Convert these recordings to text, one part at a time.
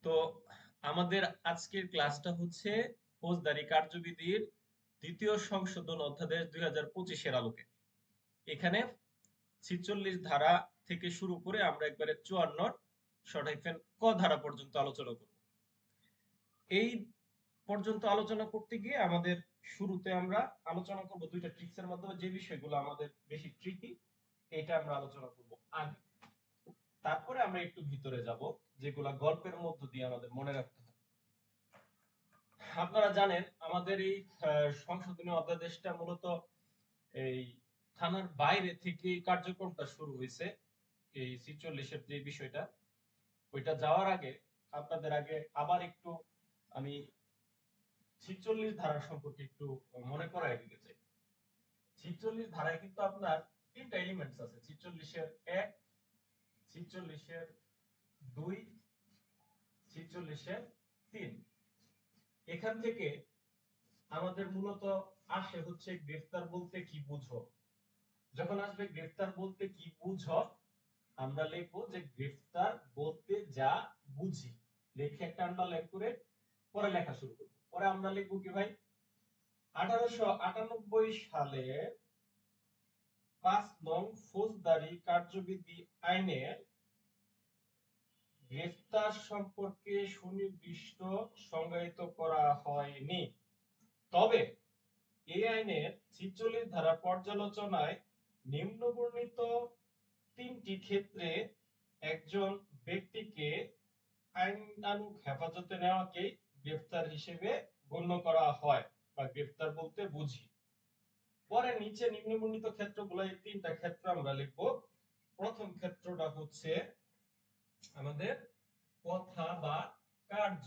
তো আমাদের আজকের ক্লাসটা হচ্ছে ফৌজদারি কার্যবিধির দ্বিতীয় সংশোধন অধ্যাদেশ 2025 এর আলোকে। এখানে 46 ধারা থেকে শুরু করে আমরা একবারে 54 শর্ট ক ধারা পর্যন্ত আলোচনা করব। এই পর্যন্ত আলোচনা করতে গিয়ে আমাদের শুরুতে আমরা আলোচনা করব দুইটা ট্রিক্সের মাধ্যমে, যে বিষয়গুলো আমাদের বেশি ট্রিকি এটা আমরা আলোচনা করব আগে। তারপরে আমরা একটু ভিতরে যাব, যেগুলা গল্পের মধ্য দিয়ে আমাদের মনে রাখতে হবে। আপনারা জানেন আমাদের এই সংশোধনী অধ্যাদেশটা মূলত এই থানার বাইরে থেকে কার্যক্রমটা শুরু হয়েছে। এই 46-এর যে বিষয়টা, ওইটা যাওয়ার আগে আপনাদের আগে আবার একটু আমি 46 ধারা সম্পর্কে একটু মনে করাই দিতে চাই। 46 ধারায় কিন্তু আপনার তিনটা এলিমেন্টস আছে: 46-এর 1, 46-এর 2, 46-এর 3। এখান থেকে আমাদের মূলত আসে হচ্ছে গ্রেফতার বলতে কি বুঝো। যখন আসবে গ্রেফতার বলতে কি বুঝো, আমরা লিখবো যে গ্রেফতার বলতে যা বুঝি, লিখে একটা আন্ডারলাইন করে পরে লেখা শুরু করব। পরে আমরা লিখবো কি ভাই, 1898 সালে 5 নং ফৌজদারি কার্যবিধি আইনের গ্রেফতার সম্পর্কে সুনির্দিষ্ট সংজ্ঞায়িত করা হয়নি। তবে এই আইনের 46 ধারা পর্যালোচনায় নিম্নবর্ণিত তিনটি ক্ষেত্রে একজন ব্যক্তিকে আইনানুগ হেফাজতে নেওয়াকে গ্রেফতার হিসেবে গণ্য করা হয় বা গ্রেফতার বলতে বুঝি। পরে নিচে নিম্নবর্ণিত ক্ষেত্রগুলো, এই তিনটা ক্ষেত্র আমরা লিখব। প্রথম ক্ষেত্রটা হচ্ছে আমাদের কথা বা কার্য।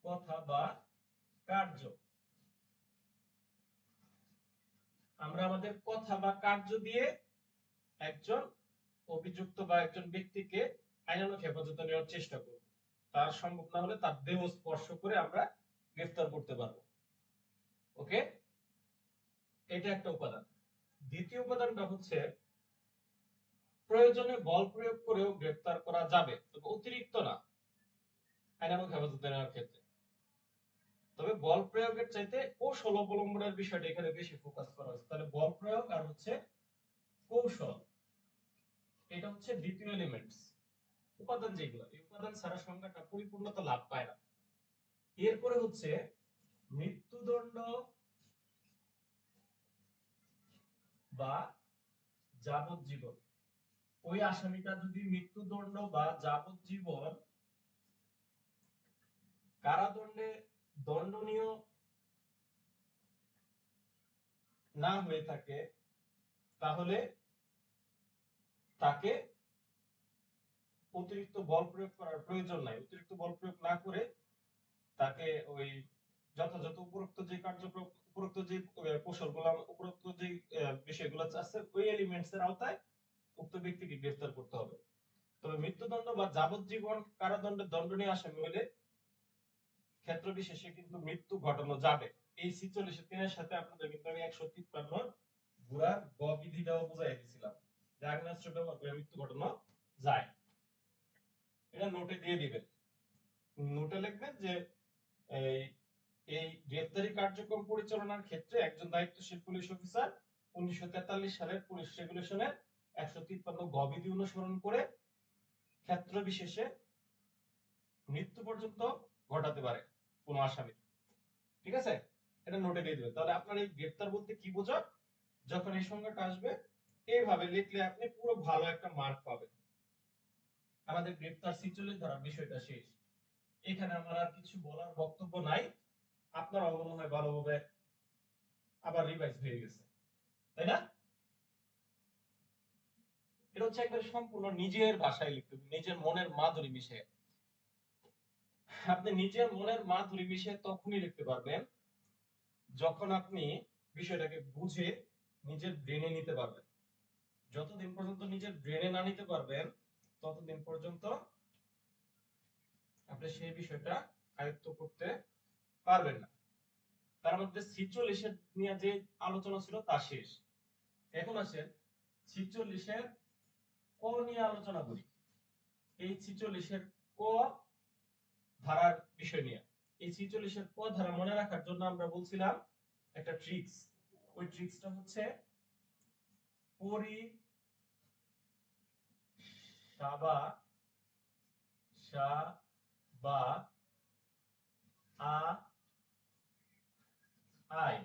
কথা বা কার্য, আমরা আমাদের কথা বা কার্য দিয়ে একজন অভিযুক্ত বা একজন ব্যক্তিকে আইনানুগ হেফাজতে নেওয়ার চেষ্টা করব। তার সম্ভব না হলে তার দেহ স্পর্শ করে আমরা গ্রেফতার করতে পারবো। ওকে, এটা একটা উপাদান। দ্বিতীয় উপাদানটা হচ্ছে প্রয়োজনে বল প্রয়োগ করেও গ্রেফতার করা যাবে, তবে অতিরিক্ত না, আইনানুগ হেফাজতে নেওয়ার ক্ষেত্রে। তবে বল প্রয়োগের চাইতে কৌশল অবলম্বনের বিষয়টা এখানে বেশি ফোকাস করা হয়েছে। তাহলে বল প্রয়োগ আর হচ্ছে কৌশল, এটা হচ্ছে দ্বিতীয় এলিমেন্টস। উপাদান যেগুলো, এই উপাদান ছাড়া সংজ্ঞাটা পরিপূর্ণতা লাভ পায় না। এরপরে হচ্ছে মৃত্যুদণ্ড বা যাবজ্জীবন। ওই আসামিটা যদি মৃত্যুদণ্ড বা যাবজ্জীবন কারাদণ্ডে দণ্ডনীয় না হয়ে থাকে, তাহলে তাকে অতিরিক্ত বল প্রয়োগ করার প্রয়োজন নাই। অতিরিক্ত বল প্রয়োগ না করে তাকে ওই যথাযথ উপরোক্ত যে কার্যক্রম, উপরোক্ত যে কৌশলগুলো, উপরোক্ত যে বিষয়গুলো আছে, ওই এলিমেন্টস এর আওতায় উক্ত ব্যক্তিকে গ্রেফতার করতে হবে। তবে মৃত্যুদণ্ড বা যাবজ্জীবন কারাদণ্ডে দণ্ডনীয় আসামি হলে ক্ষেত্র বিশেষে কিন্তু মৃত্যু ঘটানো যাবে। এই 46-3 সাথে আপনাদের কিন্তু আমি 153 গুড়ার গ বিধিটাও বুঝাই দিয়েছিলাম যে আগ্নেয়াস্ত্র ব্যবহার করে মৃত্যু ঘটানো যায়। এটা নোটে দিয়ে দিবেন। নোটে লিখবেন যে এই গ্রেফতারি কার্যক্রম পরিচালনার ক্ষেত্রে একজন দায়িত্বশীল পুলিশ অফিসার 1943 সালের পুলিশ রেগুলেশনের 153 গ বিধি অনুসরণ করে ক্ষেত্র বিশেষে মৃত্যু পর্যন্ত ঘটাতে পারে কোন আসামি। ঠিক আছে, এটা নোটে দিয়ে দিবেন। তাহলে আপনার এই গ্রেফতার বলতে কি বোঝা, যখন এই সংজ্ঞাটা আসবে এইভাবে লিখলে আপনি পুরো ভালো একটা মার্ক পাবেন। আমাদের গ্রেফতার 46 ধারার বিষয়টা শেষ। এখানে আমার আর কিছু বলার বক্তব্য নাই। আপনার মনে হয় ভালোভাবে আবার রিভাইজ হয়ে গেছে, তাই না? এটা হচ্ছে একবার সম্পূর্ণ নিজের ভাষায় লিখতে হবে, নিজের মনের মাধুরী মিশিয়ে। আপনি নিজের মনের মাধুরী মিশিয়ে তখনই লিখতে পারবেন যখন আপনি বিষয়টাকে বুঝে নিজের ব্রেনে নিতে পারবেন। যতদিন পর্যন্ত নিজের ব্রেনে না নিতে পারবেন, ততদিন পর্যন্ত আপনি সেই বিষয়টা আয়ত্ত করতে পারবেন না। তার মধ্যে 46-এর নিয়ে যে আলোচনা ছিল তা শেষ। এখন আসেন 46-এর ক নিয়ে আলোচনা করি। এই 46-এর ক ধারার বিষয় নিয়ে। এই 46 এর ক ধারা মনে রাখার জন্য আমরা বলছিলাম একটা ট্রিক্স। ওই ট্রিক্সটা হচ্ছে পরি সাবা সা বা আ আই।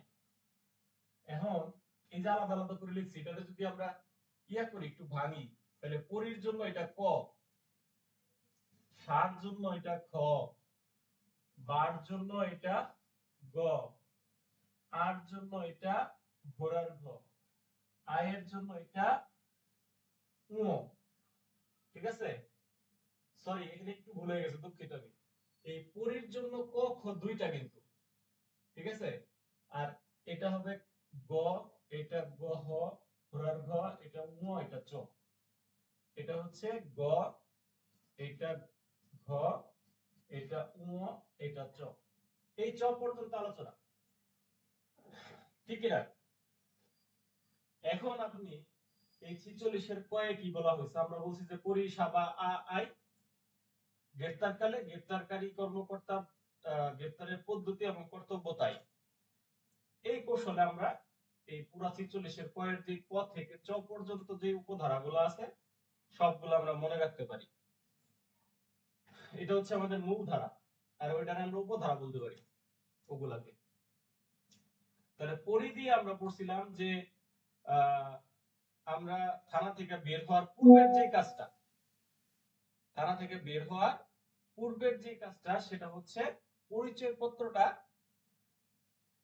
এখন এই যে আলাদা আলাদা করে লিখছি, এটাতে যদি আমরা ইয়া করি, একটু ভাঙি, তাহলে পরির জন্য এটা ক, সার জন্য এটা খ, বার জন্য এটা গ, আর জন্য এটা ঘোড়ার ঘ, আয়ের জন্য এটা উ। ঠিক আছে, সরি এখানে একটু ভুল হয়ে গেছে, দুঃখিত আমি। এই পরির জন্য ক খ দুইটা কিন্তু, ঠিক আছে। আর এটা হবে গ, এটা গ হ, ঘোড়ার ঘ, এটা উ, এটা চ। এটা হচ্ছে গ, এটা ঘ, এটা উ, এটা চ। এই চ পর্যন্ত আলোচনা, ঠিক না? এখন আপনি এই 46 এর কয়ে কি বলা হয়েছে? আমরা বলছি যে পরিষেবা আই, গ্রেফতারকালে গ্রেফতারকারী কর্মকর্তা, গ্রেফতারের পদ্ধতি এবং কর্তব্য তাই। এই কৌশলে আমরা এই পুরা 46 এর কয়ের যে ক থেকে চ পর্যন্ত যে উপধারাগুলো আছে সবগুলো আমরা মনে রাখতে পারি। এটা হচ্ছে আমাদের মূল ধারা, আর ওইটারে আমরা উপধারা বলতে পারি ওগুলাকে। তাহলে পরি দিয়ে আমরা পড়ছিলাম যে আমরা থানা থেকে বের হওয়ার পূর্বের যে কাজটা, থানা থেকে বের হওয়ার পূর্বের যে কাজটা, সেটা হচ্ছে পরিচয় পত্রটা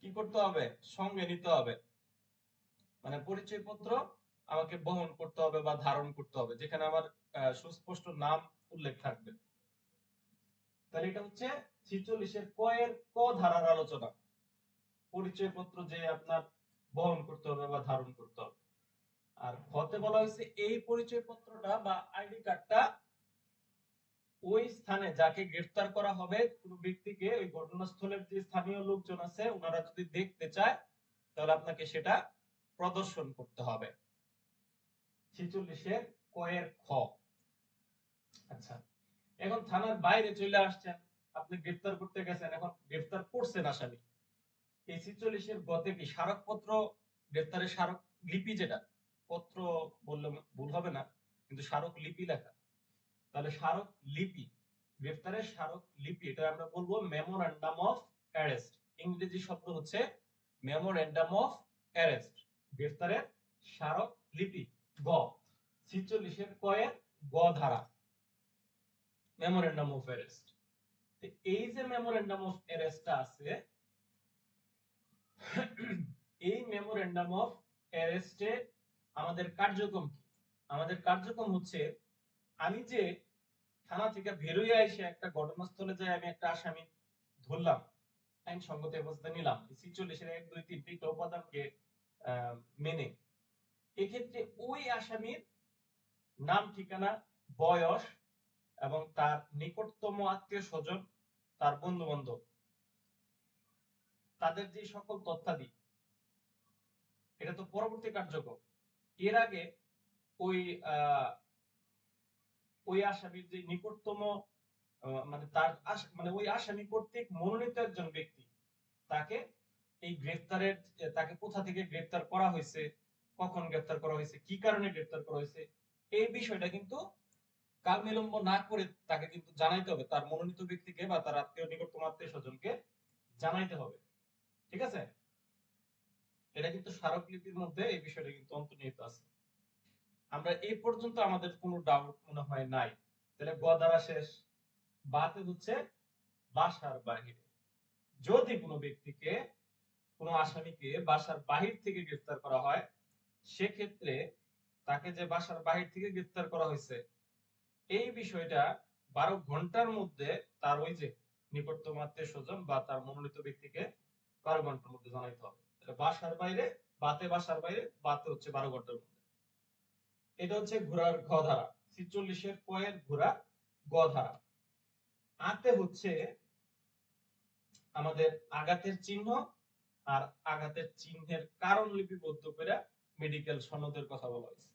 কি করতে হবে? সঙ্গে নিতে হবে। মানে পরিচয় পত্র আমাকে বহন করতে হবে বা ধারণ করতে হবে, যেখানে আমার সুস্পষ্ট নাম উল্লেখ থাকবে। তাহলে এটা হচ্ছে 46 এর ক এর ক ধারার আলোচনা, পরিচয় পত্র যে আপনার বহন করতে হবে বা ধারণ করতে হবে। আর হতে বলা হয়েছে এই পরিচয় পত্রটা বা আইডি কার্ডটা ওই স্থানে যাকে গ্রেফতার করা হবে, কোন ব্যক্তিকে, ওই ঘটনাস্থলের যে স্থানীয় লোকজন আছে ওনারা যদি দেখতে চায়, তাহলে আপনাকে সেটা প্রদর্শন করতে হবে। 46 এর ক এর খ। আচ্ছা, এখন থানার বাইরে চলে আসছেন, আপনি গ্রেফতার করতে গেছেন, এখন গ্রেফতার করছেন আসামি। এই 46 এর গতে কি স্মারকপত্র, গ্রেফতারের স্মারক লিপি, যেটা পত্র বললে ভুল হবে না, কিন্তু স্মারক লিপি লেখা। তাহলে স্মারক লিপি, গ্রেফতারের স্মারক লিপি, এটা আমরা বলবো মেমোরেন্ডাম অফ অ্যারেস্ট। ইংরেজি শব্দ হচ্ছে মেমোরেন্ডাম অফ অ্যারেস্ট, গ্রেফতারের স্মারক লিপি। গ 46 এর ক এর গ ধারা, মেমোরেন্ডাম অফ অ্যারেস্ট। এই যে মেমোরেন্ডাম অফ অ্যারেস্টটা আছে, এই মেমোরেন্ডাম অফ অ্যারেস্টে আমাদের কার্যক্রম কি? আমাদের কার্যক্রম হচ্ছে, আমি যে থানা থেকে বেরোয় এসে একটা ঘটনাস্থলে যাই, আমি একটা আসামি ধরলাম, আইন সঙ্গত ব্যবস্থা নিলাম 46 এর 1 2 3 টা উপাদানকে মেনে। এক্ষেত্রে ওই আসামির নাম, ঠিকানা, বয়স এবং তার নিকটতম আত্মীয় স্বজন, তার বন্ধু বান্ধব, তাদের যে সকল তথ্যাদি, এটা তো পরবর্তী কার্যক্রম। এর আগে ওই ওই আসামির যে নিকটতম, মানে তার মানে ওই আসামি কর্তৃক মনোনীত একজন ব্যক্তি, তাকে এই গ্রেফতারের, তাকে কোথা থেকে গ্রেফতার করা হয়েছে, কখন গ্রেফতার করা হয়েছে, কি কারণে গ্রেফতার করা হয়েছে, এই বিষয়টা কিন্তু কাল বিলম্ব না করে তাকে কিন্তু জানাইতে হবে, তার মনোনীত ব্যক্তিকে বা তার আত্মীয়, নিকটতম আত্মীয় স্বজনকে জানাইতে হবে। ঠিক আছে, এটা কিন্তু স্মারকলিপির মধ্যে এই বিষয়টা কিন্তু অন্তর্নিহিত আছে। আমরা এই পর্যন্ত আমাদের কোনো ডাউট মনে হয় নাই। তাহলে গ দ্বারা শেষ। বাতে হচ্ছে বাসার বাহিরে, যদি কোনো ব্যক্তিকে, কোনো আসামিকে বাসার বাহির থেকে গ্রেফতার করা হয়, সেক্ষেত্রে তাকে যে বাসার বাহির থেকে গ্রেফতার করা হয়েছে, এই বিষয়টা 12 ঘন্টার মধ্যে তার ওই যে নিকটতম আত্মীয় স্বজন বা তার মনোনীত ব্যক্তিকে 12 ঘন্টার মধ্যে জানাইতে হবে। বাসার বাইরে, বাতে বাসার বাইরে, বাতে হচ্ছে 12 ঘন্টার মধ্যে। এটা হচ্ছে ঘোড়ার ঘ ধারা, 46 এর ক এর ঘোড়া গ ধারা। আতে হচ্ছে আমাদের আঘাতের চিহ্ন আর আঘাতের চিহ্নের কারণ লিপিবদ্ধ করে মেডিকেল সনদের কথা বলা হয়েছে।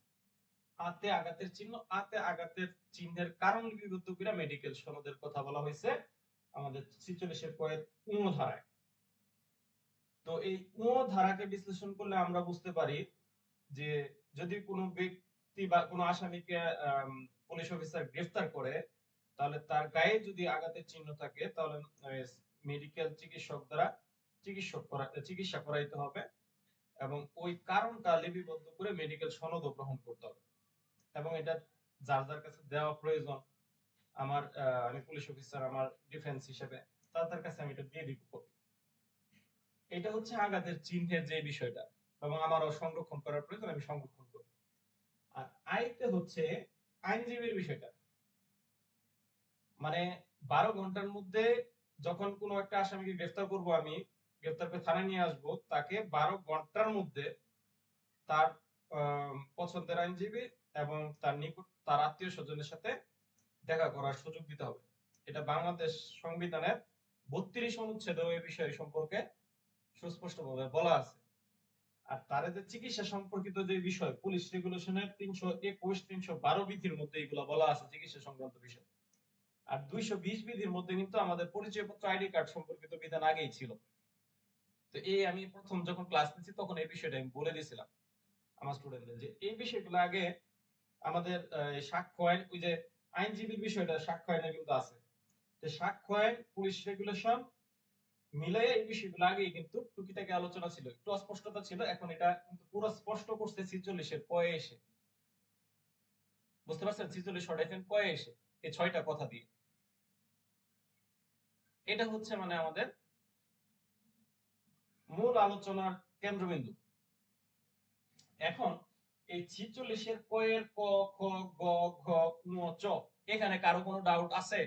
আতে আঘাতের চিহ্ন, আতে আঘাতের চিহ্নের কারণ লিপিবদ্ধ করে মেডিকেল সনদের কথা বলা হয়েছে। আমাদের 46-এর কয়ের ধারায়। তো এই ধারাকে বিশ্লেষণ করলে আমরা বুঝতে পারি যে যদি কোনো ব্যক্তি বা কোনো আসামিকে পুলিশ অফিসার গ্রেফতার করে, তাহলে তার গায়ে যদি আঘাতের চিহ্ন থাকে, তাহলে মেডিকেল চিকিৎসক দ্বারা চিকিৎসা করাইতে হবে এবং ওই কারণটা লিপিবদ্ধ করে মেডিকেল সনদও গ্রহণ করতে হবে এবং এটা যার যার কাছে দেওয়া প্রয়োজন, আমি পুলিশ অফিসার, আমার ডিফেন্স হিসেবে তার কাছে আমি এটা দিয়ে দিব কপি। এটা হচ্ছে আঘাতের চিহ্নের যে বিষয়টা, এবং আমারও সংরক্ষণ করার প্রয়োজন, আমি সংরক্ষণ করব। আর আইতে হচ্ছে আইনজীবীর বিষয়টা, মানে 12 ঘন্টার মধ্যে যখন কোনো একটা আসামিকে গ্রেফতার করব, আমি গ্রেফতার করে থানায় নিয়ে আসব, তাকে 12 ঘন্টার মধ্যে তার পছন্দের আইনজীবী এবং তার নিকট তার আত্মীয় স্বজনের সাথে দেখা করার সুযোগ দিতে হবে। এটা বাংলাদেশ সংবিধানের 32 অনুচ্ছেদে এই বিষয় সম্পর্কে সুস্পষ্টভাবে বলা আছে। আর তার যে চিকিৎসা সম্পর্কিত যে বিষয়, পুলিশ রেগুলেশনের 321, 312 বিধির মধ্যে এগুলো বলা আছে চিকিৎসা সংক্রান্ত বিষয়। আর 220 বিধির মধ্যে কিন্তু আমাদের পরিচয়পত্র, আইডি কার্ড সম্পর্কিত বিধান আগেই ছিল। তো আমি প্রথম যখন ক্লাস নিচ্ছি তখন এই বিষয়টা আমি বলে দিয়েছিলাম আমার স্টুডেন্টদের, যে এই বিষয়গুলো আগে আমাদের সাক্ষ্য আইন, ওই যে আইনজীবীর বিষয়টা সাক্ষ্য আইনে কিন্তু আছে। তো সাক্ষ্য আইন, পুলিশ রেগুলেশন মিলাই এই বিষয়গুলো আগেই কিন্তু টুকিটাকি আলোচনা ছিল, একটু অস্পষ্টতা ছিল, এখন এটা কিন্তু পুরো স্পষ্ট করছে 46-এর কয়ে এসে। বুঝতে পারছেন? 46 শর্ট কয়ে এসে এই 6টা কথা দিয়ে। এটা হচ্ছে মানে আমাদের মূল আলোচনার কেন্দ্রবিন্দু। এখন এই 46-এর কয়ের ক, খ, গ, ঘ, ঙ, চ, এখানে কারো কোনো ডাউট আছে?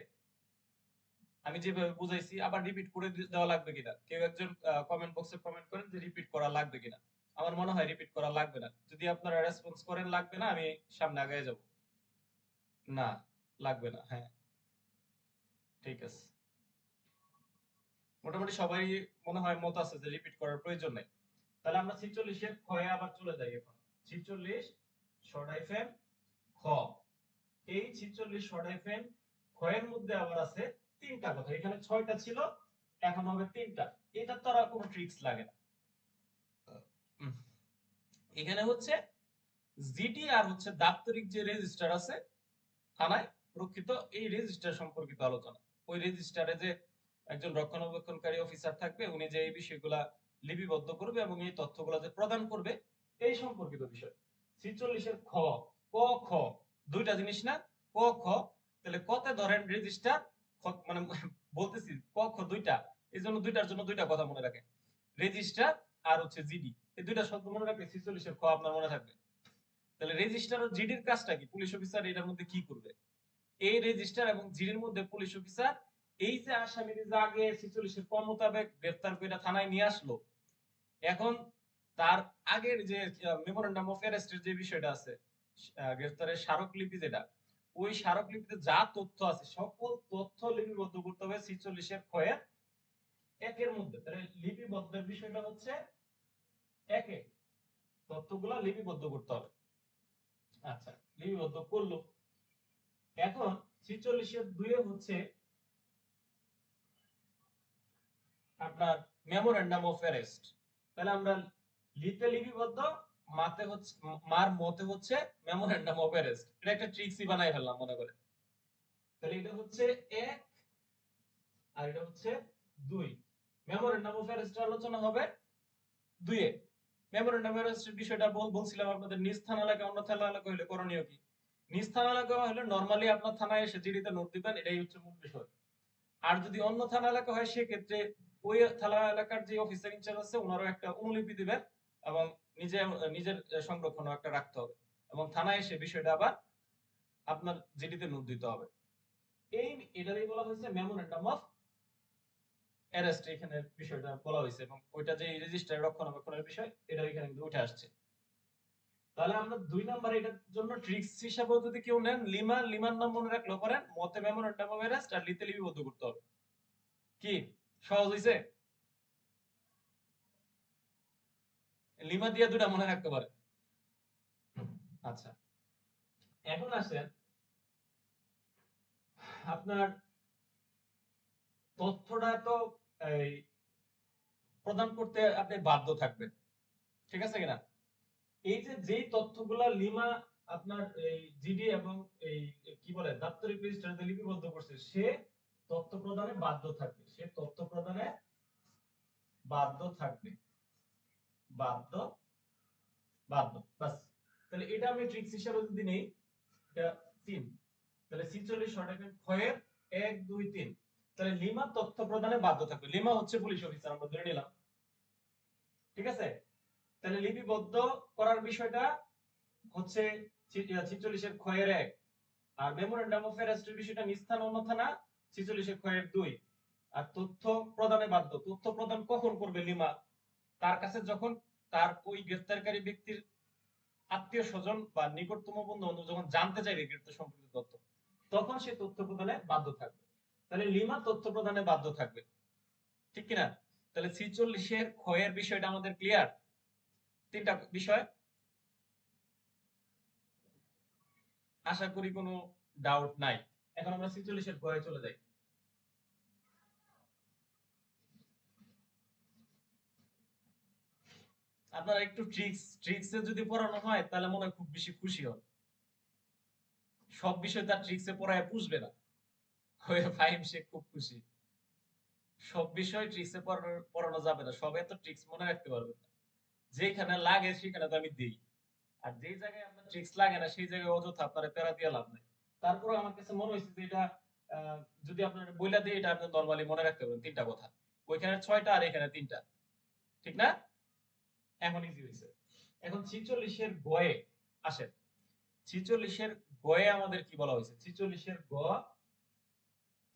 আমি যেভাবে বুঝাইছি আবার রিপিট করে দেওয়া লাগবে কিনা? কেউ একজন কমেন্ট বক্সে কমেন্ট করেন যে রিপিট করা লাগবে কিনা। আমার মনে হয় রিপিট করা লাগবে না। যদি আপনারা রেসপন্স করেন লাগবে না, আমি সামনে আগায় যাব। না, লাগবে না। হ্যাঁ, ঠিক আছে। মোটামুটি সবাই মনে হয় মত আছে যে রিপিট করার প্রয়োজন নেই। তাহলে আমরা 46-এর খয়ে আবার চলে যাই। এখন 46 শর্ট হাইফেন খ, এই 46 শর্ট হাইফেন খয়ের মধ্যে আবার আছে 3টা কথা। এখানে 6টা ছিল, এখন হবে 3টা। এটা তো আর কোনো ট্রিক্স লাগে না। এখানে হচ্ছে জিডি আর হচ্ছে দাপ্তরিক যে রেজিস্টার আছে থানায় প্রকৃত, এই রেজিস্টার সম্পর্কিত আলোচনা। ওই রেজিস্টারে যে একজন রক্ষণাবেক্ষণকারী অফিসার থাকবে, উনি যে এই বিষয়গুলা লিপিবদ্ধ করবে এবং এই তথ্যগুলা যে প্রদান করবে, এই সম্পর্কিত বিষয়। 46-এর খ, ক, খ, দুইটা জিনিস না? ক, খ, তাহলে কতে ধরেন রেজিস্টার, মানে বলতেছি ক, খ দুইটা, এই জন্য দুইটার জন্য দুইটা কথা মনে রাখেন, রেজিস্টার আর হচ্ছে জিডি, এই দুইটা শব্দ মনে রাখলে 46-এর খ আপনার মনে থাকবে। তাহলে রেজিস্টার ও জিডির কাজটা কি? পুলিশ অফিসার এটার মধ্যে কি করবে? এই রেজিস্টার এবং জিডির মধ্যে পুলিশ অফিসার এই যে আসামির যে আগে 46-এর ক মোতাবেক গ্রেফতার করে থানায় নিয়ে আসলো, এখন তার আগের যে মেমোরেন্ডাম অফ অ্যারেস্টের যে বিষয়টা আছে, গ্রেফতারের স্মারকলিপি যেটা, ওই স্মারকলিপিতে যা তথ্য আছে সকল তথ্য লিপিবদ্ধ করতে হবে 46-এর খয়ের একের মধ্যে। তাহলে লিপিবদ্ধের বিষয়টা হচ্ছে একে, তথ্যগুলো লিপিবদ্ধ করতে হবে। আচ্ছা, লিপিবদ্ধ করলো। এখন 46-এর 2 হচ্ছে আপনার মেমোরেন্ডাম অফ অ্যারেস্ট। তাহলে আমরা লিতে লিপিবদ্ধ, মাতে হচ্ছে, মার মতে হচ্ছে মেমোরেন্ডাম অফ অ্যারেস্ট। এটা একটা ট্রিক্সই বানাই ফেললাম মনে করে। তাহলে এটা হচ্ছে 1 আর এটা হচ্ছে 2। মেমোরেন্ডাম অফ অ্যারেস্ট আলোচনা হবে 2 এ। মেমোরেন্ডাম অফ অ্যারেস্টের বিষয়টা বলছিলাম আপনাদের, নিজ থানা এলাকা অন্য থানা এলাকা হলে করণীয় কি? নিজ থানা এলাকা হলে নরমালি আপনার থানায় এসে জিডিতে নোট দিবেন, এটাই হচ্ছে মূল বিষয়। আর যদি অন্য থানা এলাকা হয় সেক্ষেত্রে ওই থানা এলাকার যে অফিসার ইনচার্জ আছে ওনারও একটা অনুলিপি দিবেন এবং নিজের সংরক্ষণও একটা রাখতে হবে, এবং থানায় এসে বিষয়টা আবার আপনার জিডিতে নোট দিতে হবে। এটারই বলা হয়েছে মেমোরেন্ডাম অফ অ্যারেস্ট, এখানে বিষয়টা বলা হয়েছে, এবং ওইটা যে রেজিস্টার রক্ষণাবেক্ষণের বিষয়, এটা এখানে কিন্তু উঠে আসছে। তাহলে আমরা 2 নাম্বার এটার জন্য ট্রিক্স হিসাবে যদি কেউ নেন, লিমার নাম মনে রাখলে পারেন, মতে মেমোরেন্ডাম অফ অ্যারেস্ট আর লিতে লিপিবদ্ধ করতে হবে। কি সহজ হইছে? লিমা দিয়ে 2টা মনে রাখতে পারে। আচ্ছা, এখন আসেন আপনার তথ্যটা তো এই প্রদান করতে আপনি বাধ্য থাকবেন, ঠিক আছে কিনা? এই যে যেই তথ্যগুলা লিমা আপনার এই জিডি এবং এই কি বলে দাপ্তরিক রেজিস্টারে লিপিবদ্ধ করছে, সে তথ্য প্রদানে বাধ্য থাকবে, সে তথ্য প্রদানে বাধ্য থাকবে, বাধ্য, বাধ্য, বাস। তাহলে এটা আমি ট্রিক্স হিসেবে যদি নেই, এটা 3, তাহলে 46 শর্ট হ্যান্ড ক্ষয়ের 1 2 3, তাহলে লিমা তথ্য প্রদানে বাধ্য থাকবে। লিমা হচ্ছে পুলিশ অফিসার, আমরা ধরে নিলাম, ঠিক আছে? তাহলে লিপিবদ্ধ করার বিষয়টা হচ্ছে 46 এর ক্ষয়ের 1, আর মেমোরেন্ডাম অফ অ্যারেস্টের বিষয়টা নিস্থান অন্যথা না 46 এর ক্ষয়ের 2, আর তথ্য প্রদানে বাধ্য। তথ্য প্রদান কখন করবে লিমা? তার কাছে যখন তার ওই গ্রেফতারকারী ব্যক্তির আত্মীয় স্বজন বা নিকটতম বন্ধু বান্ধব যখন জানতে চাইবে গ্রেফতার সম্পর্কিত তথ্য, তখন সে তথ্য প্রদানে বাধ্য থাকবে। তাহলে লিমা তথ্য প্রদানে বাধ্য থাকবে, ঠিক কিনা? তাহলে 46 এর ক্ষয়ের বিষয়টা আমাদের ক্লিয়ার। 3টা বিষয়, আশা করি কোনো ডাউট নাই। এখন আমরা 46 এর ক্ষয়ে চলে যাই। আপনারা একটু ট্রিক্সে যদি পড়ানো হয় তাহলে মনে হয় খুব বেশি খুশি হন। সব বিষয় তার ট্রিক্সে পড়ায় পুষবে না, হয়ে ফাহিম সে খুব খুশি। সব বিষয় ট্রিক্সে পড়ানো যাবে না, সব এত ট্রিক্স মনে রাখতে পারবে না। যেখানে লাগে সেখানে তো আমি দেই, আর যেই জায়গায় আপনার ট্রিক্স লাগে না সেই জায়গায় অযথা আপনার প্যারা দিয়ে লাভ নাই। তারপরে আমার কাছে মনে হয়েছে যে এটা যদি আপনার বইলা দিয়ে এটা আপনি নরমালি মনে রাখতে পারবেন 3টা কথা, ওইখানে 6টা আর এখানে 3টা, ঠিক না? এখন ইজি হয়েছে। এখন 46 এর গয়ে আসেন। 46 এর গয়ে আমাদের কি বলা হয়েছে? 46 এর গ,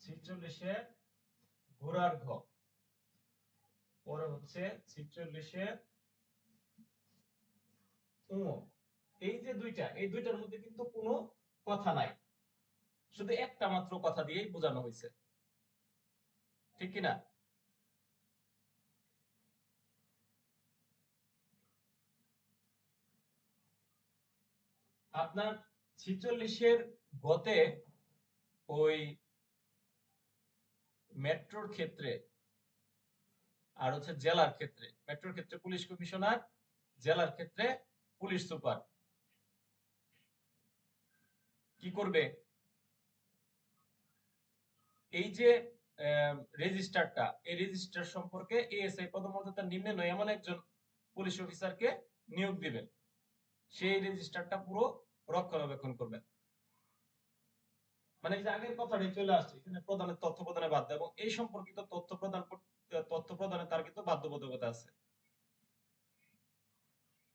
46 এর ঘোড়ার ঘ, পরে হচ্ছে 46 এর উ। এই যে দুইটা, এই দুইটার মধ্যে কিন্তু কোনো কথা নাই, শুধু একটা মাত্র কথা দিয়েই বোঝানো হয়েছে, ঠিক কিনা? আপনার 46 এর গতে ওই মেট্রোর ক্ষেত্রে আর হচ্ছে জেলার ক্ষেত্রে, মেট্রোর ক্ষেত্রে পুলিশ কমিশনার, জেলার ক্ষেত্রে পুলিশ সুপার কি করবে? এই যে রেজিস্টারটা, এই রেজিস্টার সম্পর্কে এএসআই পদমর্যাদার নিম্নে নয় এমন একজন পুলিশ অফিসারকে নিয়োগ দিবেন, সেই রেজিস্টারটা পুরো রক্ষণাবেক্ষণ করবেন। মানে এই যে আগের কথাটাই চলে আসছে, এখানে প্রদানের তথ্য প্রদানে বাধ্য, এবং এই সম্পর্কিত তথ্য প্রদানে তার কিন্তু বাধ্যবাধকতা আছে।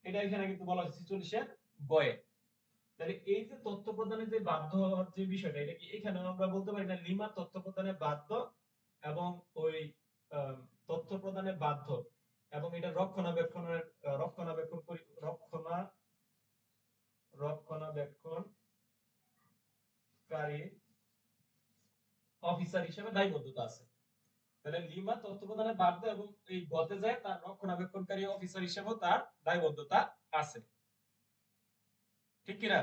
এটা এখানে কিন্তু বলা হয়েছে 46 এর গয়ে। তাহলে এই যে তথ্য প্রদানে যে বাধ্য হওয়ার যে বিষয়টা, এটা কি এখানে আমরা বলতে পারি না লিমা তথ্য প্রদানে বাধ্য এবং ওই তথ্য প্রদানে বাধ্য এবং এটা রক্ষণাবেক্ষণকারী অফিসার হিসেবে দায়বদ্ধতা আছে। তাহলে লিমা তথ্য প্রদানে বাধ্য এবং এই গতে যায় তার রক্ষণাবেক্ষণকারী অফিসার হিসেবেও তার দায়বদ্ধতা আছে, ঠিক কিনা?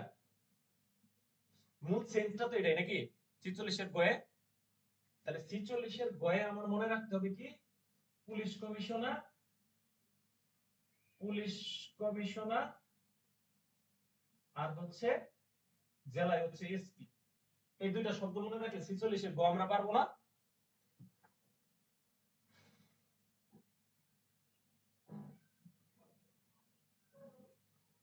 মূল সেন্সটা তো এটাই নাকি 46 এর গয়ে। তাহলে 46 এর গয়ে আমার মনে রাখতে হবে কি? পুলিশ কমিশনার, পুলিশ কমিশনার, আর হচ্ছে জেলায় হচ্ছে এসপি। এই দুইটা শব্দ মনে রাখলে 46 এর গ আমরা পারবো না?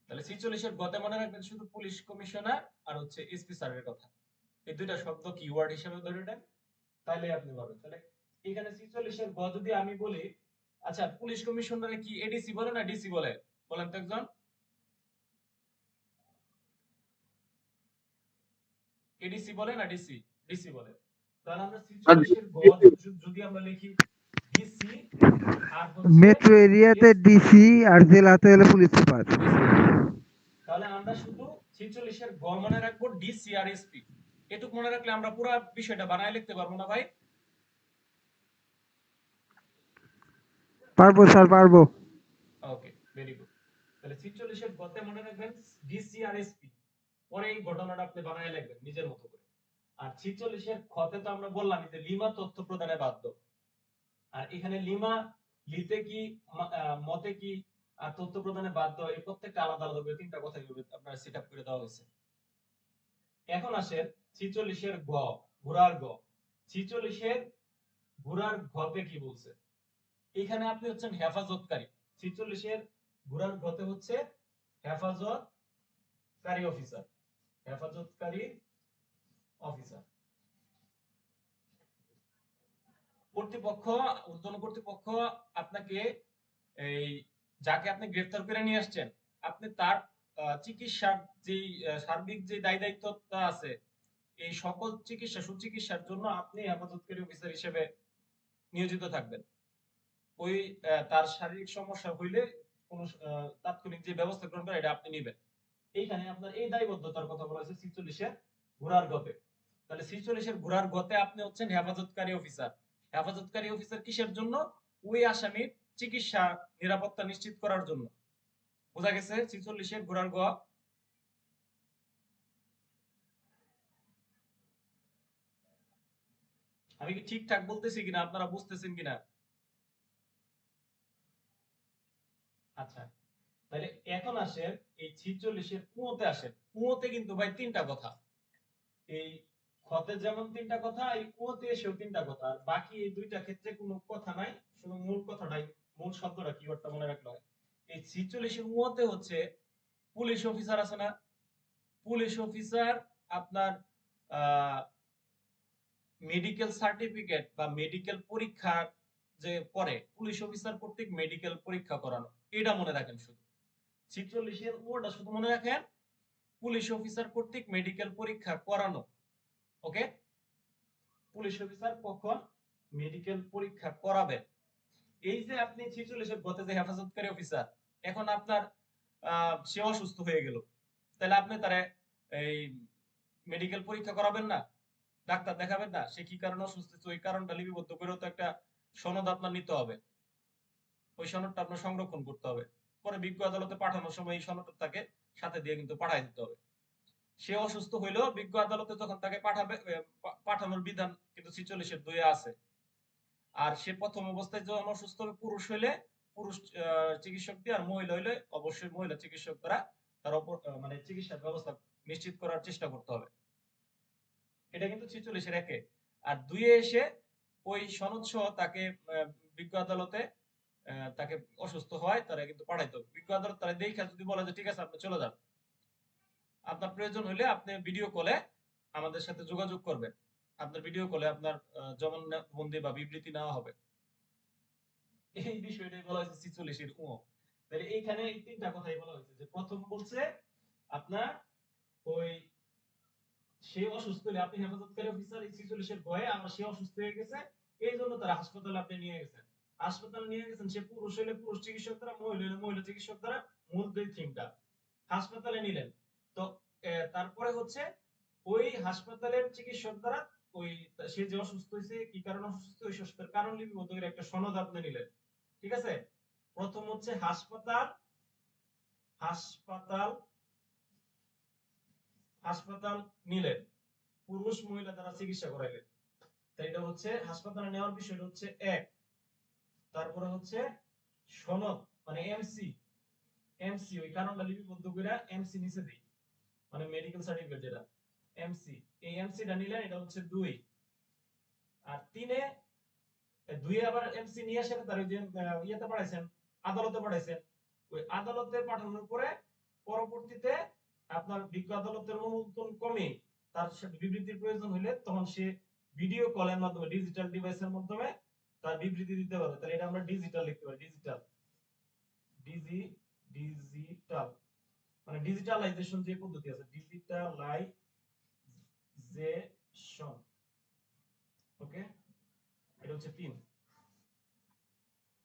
তাহলে 46 এর গতে মনে রাখবেন শুধু পুলিশ কমিশনার আর হচ্ছে এসপি স্যারের কথা, এই দুইটা শব্দ কিওয়ার্ড হিসেবে ধরে নেন, তাহলে আপনি পাবেন। তাহলে এখানে 46 এর গ যদি আমি বলি, আচ্ছা পুলিশ কমিশনারে কি এডিসি বলে না ডিসি বলে? বলেন তো একজন। এডিসি বলে না ডিসি? ডিসি বলে। তাহলে আমরা 46 এর গ যদি আমরা লিখি ডিসি আর হচ্ছে মেট্রো এরিয়াতে ডিসি আর জেলাতে হলো পুলিশ সুপার। তাহলে আমরা শুধু 46 এর গ মনে রাখবো ডিসি আর এসপি, এটুকু মনে রাখলে আমরা পুরো বিষয়টা বানায় লিখতে পারবো না ভাই? পারবো স্যার, পারবো। ওকে, ভেরি গুড। তাহলে 46 এর গতে মনে রাখবেন ডিসি আর এসপি, পরে এই ঘটনাটা আপনি বানায় লিখবেন নিজের মতো করে। আর 46-এর খতে তো আমরা বললাম যে লিমা তথ্য প্রদানে বাধ্য। আর এখানে লিমা লিতে কি মতে কি আর তথ্য প্রদানে বাধ্য, এই প্রত্যেকটা আলাদা আলাদা করে তিনটা কথা আপনার সেট আপ করে দেওয়া হয়েছে। এখন আসেন 46-এর গ, ঘোড়ার গ। 46-এর ঘোড়ার ঘতে কি বলছে? এখানে আপনি হচ্ছেন হেফাজতকারী। 46-এর ঘোড়ার ঘতে হচ্ছে হেফাজতকারী অফিসার, হেফাজতকারী অফিসার। কর্তৃপক্ষ, ঊর্ধ্বতন কর্তৃপক্ষ আপনাকে এই যাকে আপনি গ্রেফতার করে নিয়ে আসছেন, আপনি তার চিকিৎসার যে সার্বিক যে দায় দায়িত্বটা আছে, এই সকল চিকিৎসা সুচিকিৎসার জন্য আপনি হেফাজতকারী অফিসার হিসেবে নিয়োজিত থাকবেন। ওই তার শারীরিক সমস্যা হইলে কোন তাৎক্ষণিক যে ব্যবস্থা গ্রহণ করে এটা আপনি নেবেন। এইখানে আপনার এই দায়বদ্ধতার কথা বলা হয়েছে 46-এর ঘোড়ার গতে। তাহলে 46-এর ঘোড়ার গতে আপনি হচ্ছেন হেফাজতকারী অফিসার। হেফাজতকারী অফিসার কিসের জন্য? ওই আসামির চিকিৎসা নিরাপত্তা নিশ্চিত করার জন্য। বোঝা গেছে? 46-এর ঘোড়ার গ। আমি কি ঠিকঠাক বলতেছি কিনা, আপনারা বুঝতেছেন কিনা? আচ্ছা, তাহলে এখন আসেন এই 46-এর কুঁয়োতে আসেন। কুঁয়োতে কিন্তু ভাই তিনটা কথা। এই খতে যেমন তিনটা কথা, এই কুঁয়োতে এসেও তিনটা কথা। আর বাকি এই দুইটা ক্ষেত্রে কোনো কথা নাই, শুধু মূল কথাটাই, মূল শব্দটা কিওয়ার্ডটা মনে রাখলে হয়। এই 46-এর কুঁয়োতে হচ্ছে পুলিশ অফিসার আছে না? পুলিশ অফিসার আপনার মেডিকেল সার্টিফিকেট বা মেডিকেল পরীক্ষা যে করে, পুলিশ অফিসার কর্তৃক মেডিকেল পরীক্ষা করানো, এটা মনে রাখেন শুধু। 46-এর ওটা শুধু মনে রাখেন, পুলিশ অফিসার কর্তৃক মেডিকেল পরীক্ষা করানো। ওকে, পুলিশ অফিসার কখন মেডিকেল পরীক্ষা করাবে? এই যে আপনি 46-এর গতে যে হেফাজতকারী অফিসার, এখন আপনার সে অসুস্থ হয়ে গেল, তাহলে আপনি তারে এই মেডিকেল পরীক্ষা করাবেন না? ডাক্তার দেখাবেন না? সে কি কারণে অসুস্থ, ওই কারণটা লিপিবদ্ধ করেও তো একটা সনদ আপনার নিতে হবে। ওই সনদটা আপনার সংরক্ষণ করতে হবে। পরে বিজ্ঞ আদালতে পাঠানোর সময় এই সনদটা তাকে সাথে দিয়ে কিন্তু পাঠাই দিতে হবে। সে অসুস্থ হইলেও বিজ্ঞ আদালতে যখন তাকে পাঠাবে, পাঠানোর বিধান কিন্তু 46-এর 2-এ আছে। আর সে প্রথম অবস্থায় যখন অসুস্থ হবে, পুরুষ হইলে পুরুষ চিকিৎসক দিয়ে, আর মহিলা হইলে অবশ্যই মহিলা চিকিৎসক দ্বারা তার মানে চিকিৎসার ব্যবস্থা নিশ্চিত করার চেষ্টা করতে হবে। এটা কিন্তু 46-এর 1-এ। আর 2-এ এসে ওই সনদ সহ তাকে বিজ্ঞ আদালতে তাকে অসুস্থ হয় তারা কিন্তু পাঠাইতো। বিজ্ঞ আদালত তারা দেখা যদি বলে যে ঠিক আছে আপনি চলে যান, আপনার প্রয়োজন হলে আপনি ভিডিও কলে আমাদের সাথে যোগাযোগ করবেন, আপনার ভিডিও কলে আপনার জবানবন্দি বা বিবৃতি নেওয়া হবে। এই বিষয়টাই বলা হয়েছে 46-এর ও। তাহলে এইখানে এই তিনটা কথাই বলা হয়েছে, যে প্রথম বলছে আপনার ওই সে অসুস্থ হলে আপনি হেফাজতকারী অফিসার, এই 46-এর ভয়ে আমরা সে অসুস্থ হয়ে গেছে, এই জন্য তারা হাসপাতালে আপনি নিয়ে গেছেন। হাসপাতালে নিয়ে গেছেন, সে পুরুষ হলে পুরুষ চিকিৎসক দ্বারা, মহিলা হলে মহিলা চিকিৎসক দ্বারা, মূল দুই থিমটা হাসপাতালে নিলেন। তো তারপরে হচ্ছে ওই হাসপাতালের চিকিৎসক দ্বারা ওই সে যে অসুস্থ হয়েছে, কি কারণে অসুস্থ, ওই সুস্থের কারণ লিপিবদ্ধ করে একটা সনদ আপনি নিলেন। ঠিক আছে? প্রথম হচ্ছে হাসপাতাল, হাসপাতাল হাসপাতাল নিলেন, পুরুষ মহিলা দ্বারা চিকিৎসা করাইলেন। তাই এটা হচ্ছে হাসপাতালে নেওয়ার বিষয়টা হচ্ছে এক। তারপরে হচ্ছে সনদ মানে এমসি, এমসি ওই কারণটা লিপিবদ্ধ করে এমসি নিচে দিই, মানে মেডিকেল সার্টিফিকেট যেটা এমসি, এই এমসিটা নিলেন, এটা হচ্ছে 2। আর 3-এ 2-এ আবার এমসি নিয়ে আসে তার ওই যে ইয়েতে পাঠাইছেন, আদালতে পাঠাইছেন। ওই আদালতে পাঠানোর পরে পরবর্তীতে আপনার বিজ্ঞ আদালতের অনুমোদন ক্রমে তার সাথে বিবৃতির প্রয়োজন হলে তখন সে ভিডিও কলের মাধ্যমে, ডিজিটাল ডিভাইসের মাধ্যমে তার বিবৃতি দিতে পারবে। তাহলে এটা আমরা ডিজিটাল লিখতে পারি, ডিজিটাল, ডিজিটাল মানে ডিজিটালাইজেশন যে পদ্ধতি আছে, ডিজিটালাইজেশন। ওকে, এটা হচ্ছে 3।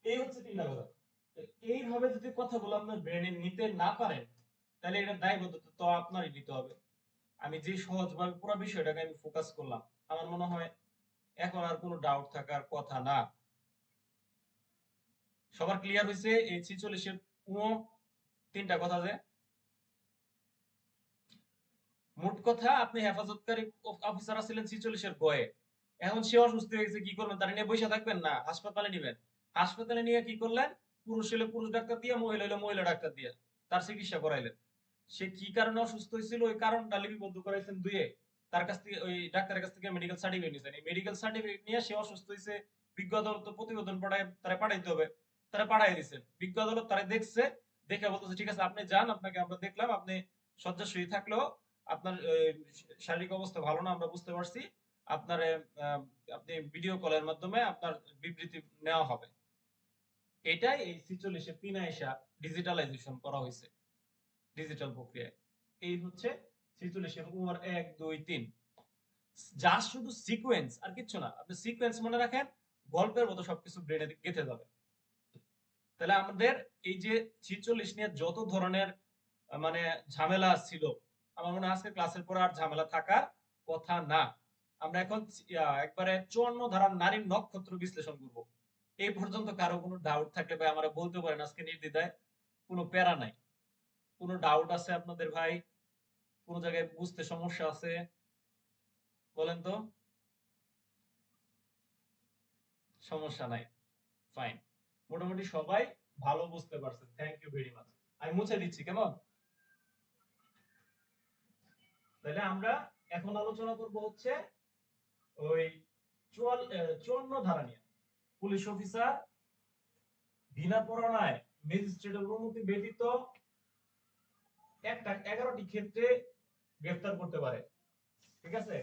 এই হচ্ছে 3টা কথা। এইভাবে যদি কথাগুলো আপনার ব্রেনে নিতে না পারেন, তাহলে এটা দায়বদ্ধতা তো আপনারই নিতে হবে। আমি যে সহজভাবে পুরো বিষয়টাকে আমি ফোকাস করলাম, আমার মনে হয় এখন আর কোনো ডাউট থাকার কথা না। সবার ক্লিয়ার হয়েছে এই 46-এর 3টা কথা? যে মোট কথা আপনি হেফাজতকারী অফিসার ছিলেন 46 এর গয়ে। এখন সে অসুস্থ হয়েছে, কি করবেন? তার নিয়ে বসে থাকবেন না, হাসপাতালে নিবেন। হাসপাতালে নিয়ে কি করলেন? পুরুষ হলে পুরুষ ডাক্তার দিয়ে, মহিলা হলে মহিলা ডাক্তার দিয়ে তার চিকিৎসা করাইলেন। সে কি কারণে অসুস্থ হয়েছিল ওই কারণটা লিপিবদ্ধ করাইছেন দুইয়ে। তার কাছ থেকে, ওই ডাক্তারের কাছ থেকে মেডিকেল সার্টিফিকেট নিয়েছেন। এই মেডিকেল সার্টিফিকেট নিয়ে সে অসুস্থ হয়েছে, বিজ্ঞ আদালত প্রতিবেদন পাঠায়, তারা পাঠাইতে হবে, তারা পাঠাই দিয়েছেন। বিজ্ঞ আদালত তারা দেখছে, দেখে বলতেছে ঠিক আছে আপনি যান, আপনাকে আমরা দেখলাম, আপনি শয্যাশয়ী থাকলেও আপনার শারীরিক অবস্থা ভালো না, আমরা বুঝতে পারছি। আপনার আপনি ভিডিও কলের মাধ্যমে আপনার বিবৃতি নেওয়া হবে। এটাই এই 46 এর 3 আইসা ডিজিটালাইজেশন করা হয়েছে, ডিজিটাল প্রক্রিয়ায়। এই হচ্ছে 46 এর উমর 1 2 3। যা শুধু সিকোয়েন্স আর কিছু না। আপনি সিকোয়েন্স মনে রাখেন, গল্পের মতো সবকিছু ব্রেনে গেঁথে যাবে। তাহলে আমাদের এই যে 46 নিয়ে যত ধরনের মানে ঝামেলা ছিল, আমার মনে হয় আজকে ক্লাসের পর আর ঝামেলা থাকার কথা না। আমরা এখন একবারে 54 ধারার নারীর নক্ষত্র বিশ্লেষণ করব। এই পর্যন্ত কারো কোনো ডাউট থাকলে ভাই আমরা বলতে পারেন, আজকে নির্দ্বিধায়, কোনো প্যারা নাই। কোনো ডাউট আছে আপনাদের ভাই? কোনো জায়গায় বুঝতে সমস্যা আছে? বলেন তো। সমস্যা নাই, ফাইন। মোটামুটি সবাই ভালো বুঝতে পারছেন, থ্যাংক ইউ ভেরি মাচ। আমি মুছে দিচ্ছি, কেমন? তাহলে আমরা এখন আলোচনা করব হচ্ছে ওই 54 ধারা নিয়ে। পুলিশ অফিসার বিনা পরোয়ানায় ম্যাজিস্ট্রেটের অনুমতি ব্যতীত একটা 11টি ক্ষেত্রে গ্রেফতার করতে পারে। ঠিক আছে?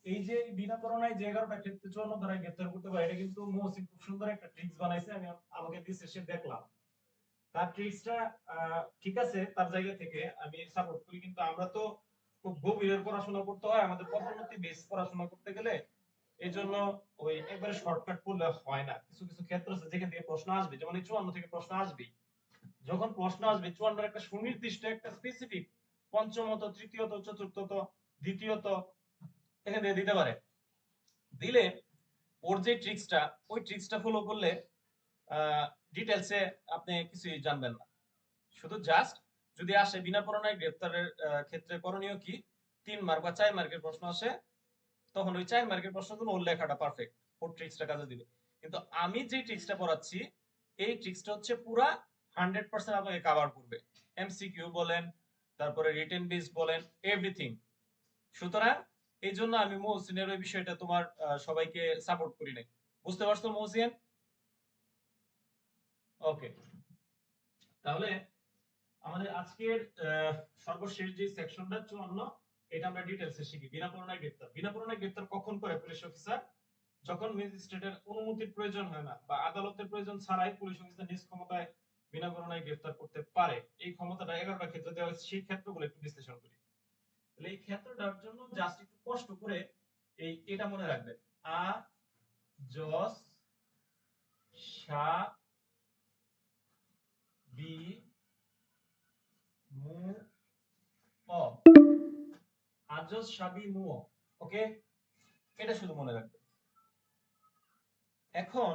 এই যে বিনা পরোয়ানায় যে 11টা ক্ষেত্রে 54 ধারায় গ্রেফতার করতে পারে, এটা কিন্তু মহসিন খুব সুন্দর একটা ট্রিক্স বানাইছে। আমি আমাকে দিছে, সে দেখলাম তার ট্রিক্সটা ঠিক আছে, তার জায়গা থেকে আমি সাপোর্ট করি। কিন্তু আমরা তো খুব গভীরের পড়াশোনা করতে হয়, আমাদের পদোন্নতি বেস পড়াশোনা করতে গেলে এই জন্য ওই একবারে শর্টকাট করলে হয় না। কিছু কিছু ক্ষেত্র আছে যেখান থেকে প্রশ্ন আসবে, যেমন এই 54 থেকে প্রশ্ন আসবে। যখন প্রশ্ন আসবে 54 একটা সুনির্দিষ্ট একটা স্পেসিফিক পঞ্চমত, তৃতীয়ত, চতুর্থত, দ্বিতীয়ত এখান থেকে দিতে পারে। দিলে ওর যে ট্রিক্সটা, ওই ট্রিক্সটা ফলো করলে ডিটেলসে আপনি কিছুই জানবেন না। শুধু জাস্ট যদি আসে বিনা পরোয়ানায় গ্রেফতারের ক্ষেত্রে করণীয় কি, 3 মার্ক বা 4 মার্কের প্রশ্ন আসে, তখন ওই 4 মার্কের প্রশ্নগুলো ওর লেখাটা পারফেক্ট, ওর ট্রিক্সটা কাজে দিবে। কিন্তু আমি যে ট্রিক্সটা পড়াচ্ছি, এই ট্রিক্সটা হচ্ছে পুরা 100% আপনাকে কভার করবে। এমসিকিউ বলেন, তারপরে রিটেন বেস বলেন, এভরিথিং। সুতরাং এই জন্য আমি মহসিনের ওই বিষয়টা তোমার সবাইকে সাপোর্ট করি নাই। বুঝতে পারছো মহসিন? ওকে। তাহলে আমাদের আজকের সর্বশেষ যে সেকশনটা 54, এটা আমরা ডিটেইলসে শিখি। বিনা পরোয়ানায় গ্রেফতার। বিনা পরোয়ানায় গ্রেফতার কখন করে পুলিশ অফিসার? যখন ম্যাজিস্ট্রেটের অনুমতির প্রয়োজন হয় না বা আদালতের প্রয়োজন ছাড়াই পুলিশ অফিসার নিজ ক্ষমতায় বিনা পরোয়ানায় গ্রেফতার করতে পারে। এই ক্ষমতাটা 11টা ক্ষেত্রে দেওয়া হয়েছে, সেই ক্ষেত্রগুলো একটু বিশ্লেষণ করি। তাহলে এই ক্ষেত্রটার জন্য জাস্ট একটু কষ্ট করে এটা মনে রাখবেন। আ জস সা বি মু অ। আজস সাবি মু অ। ওকে, এটা শুধু মনে রাখবেন। এখন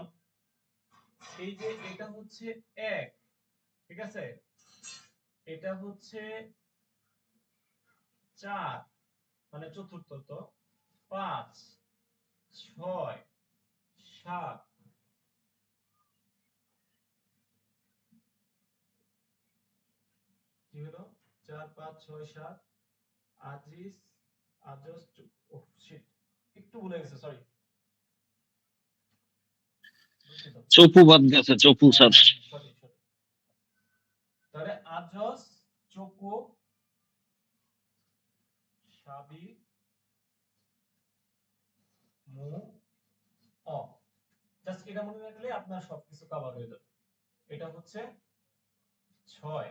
এই যে এটা হচ্ছে 1, ঠিক আছে, এটা হচ্ছে 4 মানে চতুর্থ, তো 5 6 7 কি হলো, 4 5 6 7 আজিজ আজস শিট, একটু ভুলে গেছে, সরি, দুঃখিত। চপু বাদ গেছে, চপু হ্যাঁ স্যার। হ্যাঁ, সঠিক সঠিক। তাহলে আজস, চকু, সাবি, মু অ। জাস্ট এটা মনে রাখলে আপনার সবকিছু কভার হয়ে যাবে। এটা হচ্ছে 6,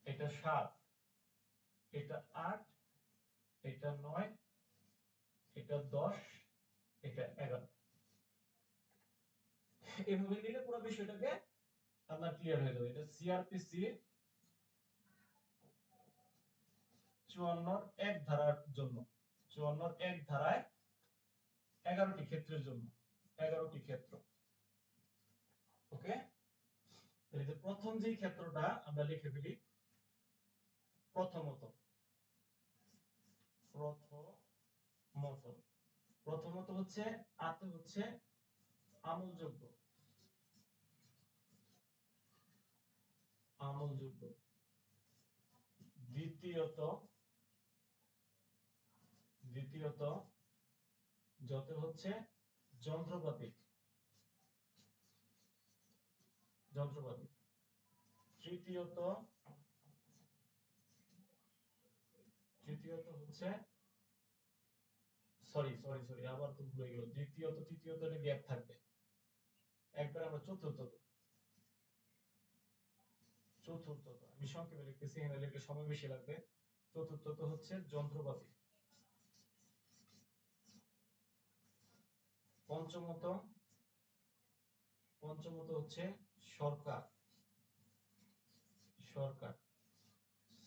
এটা 7, এটা 8, এটা 9, এটা 10, এটা 11। এভাবে নিলে পুরো বিষয়টাকে আপনার ক্লিয়ার হয়ে যাবে। এটা সিআরপিসি 54 এক ধারার জন্য, 54 এক ধারায় 11টি ক্ষেত্রের জন্য, 11টি ক্ষেত্র। ওকে, এই যে প্রথম যে ক্ষেত্রটা আমরা লিখে ফেলি। প্রথমত প্রথমত প্রথমত হচ্ছে আতে হচ্ছে আমলযোগ্য, আমলযোগ্য। দ্বিতীয়ত দ্বিতীয়ত যত হচ্ছে যন্ত্রপাতি, যন্ত্রপাতি। তৃতীয়ত তৃতীয়ত হচ্ছে সরি সরি সরি আবার তো ভুলে গেল। দ্বিতীয়ত তৃতীয়ত গ্যাপ থাকবে, একবার আমরা চতুর্থত, চতুর্থত আমি সংক্ষেপে লিখতেছি, এখানে লিখলে সময় বেশি লাগবে। চতুর্থত হচ্ছে যন্ত্রপাতি। পঞ্চমত পঞ্চমত হচ্ছে সরকার, সরকার।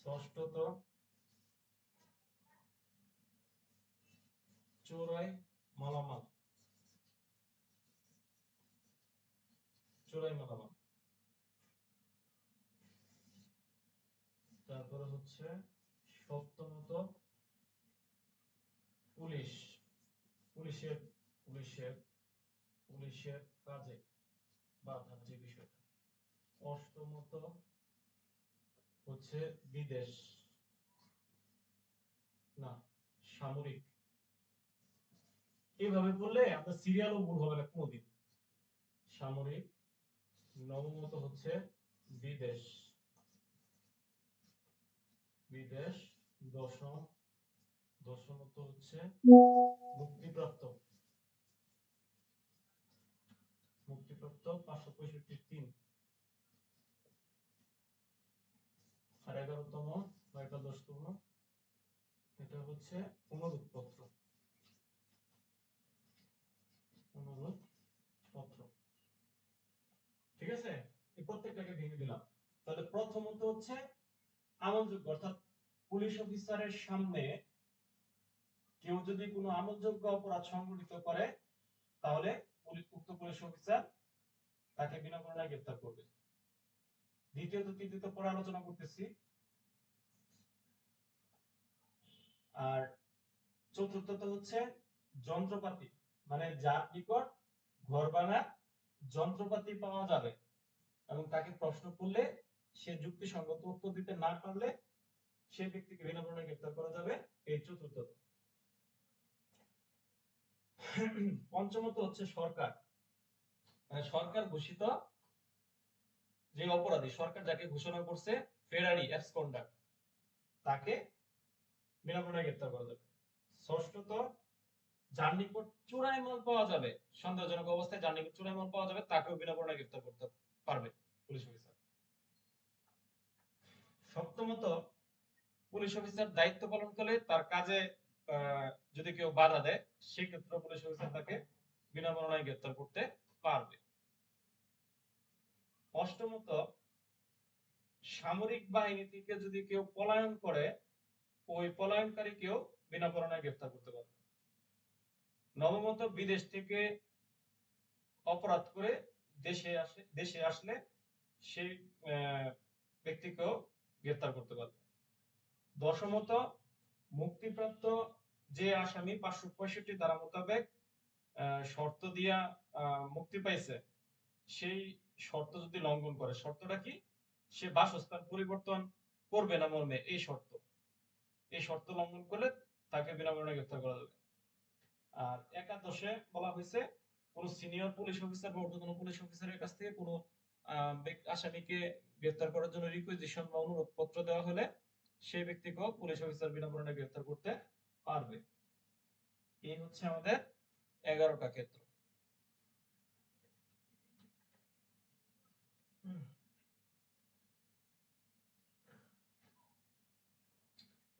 ষষ্ঠত চোরাই মালামাল, চোরাই মালামাল। তারপরে হচ্ছে সপ্তমত পুলিশ, পুলিশের পুলিশের পুলিশের কাজে বাধার যে বিষয়টা। অষ্টমত হচ্ছে বিদেশ, না সামরিক। এইভাবে বললে আপনার সিরিয়ালও ভুল হবে না কোনদিন। সামরিক। নবমত হচ্ছে বিদেশ, বিদেশ। দশমত হচ্ছে মুক্তিপ্রাপ্ত, মুক্তিপ্রাপ্ত 565(3)। আর 11তম বা 11তম এটা হচ্ছে অনুরোধপত্র, অনুরোধপত্র। ঠিক আছে, এই প্রত্যেকটাকে ভেঙে দিলাম। তাহলে প্রথমত হচ্ছে আমলযোগ্য, অর্থাৎ পুলিশ অফিসারের সামনে কেউ যদি কোনো আমলযোগ্য অপরাধ সংঘটিত করে তাহলে উক্ত পুলিশ অফিসার তাকে বিনা কারণে গ্রেফতার করবে। দ্বিতীয়ত তৃতীয়ত পরে আলোচনা করতেছি। আর চতুর্থত হচ্ছে যন্ত্রপাতি, মানে যার নিকট ঘর ভাঙার যন্ত্রপাতি পাওয়া যাবে এবং তাকে প্রশ্ন করলে সে যুক্তিসঙ্গত উত্তর দিতে না পারলে সে ব্যক্তিকে বিনা কারণে গ্রেফতার করা যাবে। এই চতুর্থত। পঞ্চমত হচ্ছে সরকার, মানে সরকার ঘোষিত যে অপরাধী, সরকার যাকে ঘোষণা করছে ফেরারি এক্সকন্ডার, তাকে বিনা কারণে গ্রেফতার করা যাবে। ষষ্ঠত যার নিকট চোরাই মাল পাওয়া যাবে, সন্দেহজনক অবস্থায় যার নিকট চোরাই মাল পাওয়া যাবে তাকেও বিনা কারণে গ্রেফতার করতে পারবে পুলিশ অফিসার। সপ্তমত পুলিশ অফিসার দায়িত্ব পালন করলে তার কাজে যদি কেউ বাধা দেয় সেক্ষেত্রে পুলিশ অফিসার তাকে বিনা কারণে গ্রেফতার করতে পারবে। অষ্টমত সামরিক বাহিনী থেকে যদি কেউ পলায়ন করে ওই পলায়নকারীকেও বিনা কারণে গ্রেফতার করতে পারবে। নবমত বিদেশ থেকে অপরাধ করে দেশে আসলে সেই ব্যক্তিকেও গ্রেফতার করতে পারবে। দশমত মুক্তিপ্রাপ্ত যে আসামি 565 ধারা মোতাবেক শর্ত দিয়া মুক্তি পাইছে, সেই শর্ত যদি লঙ্ঘন করে, শর্তটা কি? সে বাসস্থান পরিবর্তন করবে না মর্মে এই শর্ত, এই শর্ত লঙ্ঘন করলে তাকে বিনা কারণে গ্রেফতার করা যাবে। আর একাদশে বলা হয়েছে কোন সিনিয়র পুলিশ অফিসার বা ঊর্ধ্বতন পুলিশ অফিসারের কাছ থেকে কোন আসামিকে গ্রেফতার করার জন্য রিকুইজিশন বা অনুরোধ পত্র দেওয়া হলে সেই ব্যক্তিকেও পুলিশ অফিসার বিনা কারণে গ্রেফতার করতে পারবে। এই হচ্ছে আমাদের 11টা ক্ষেত্র।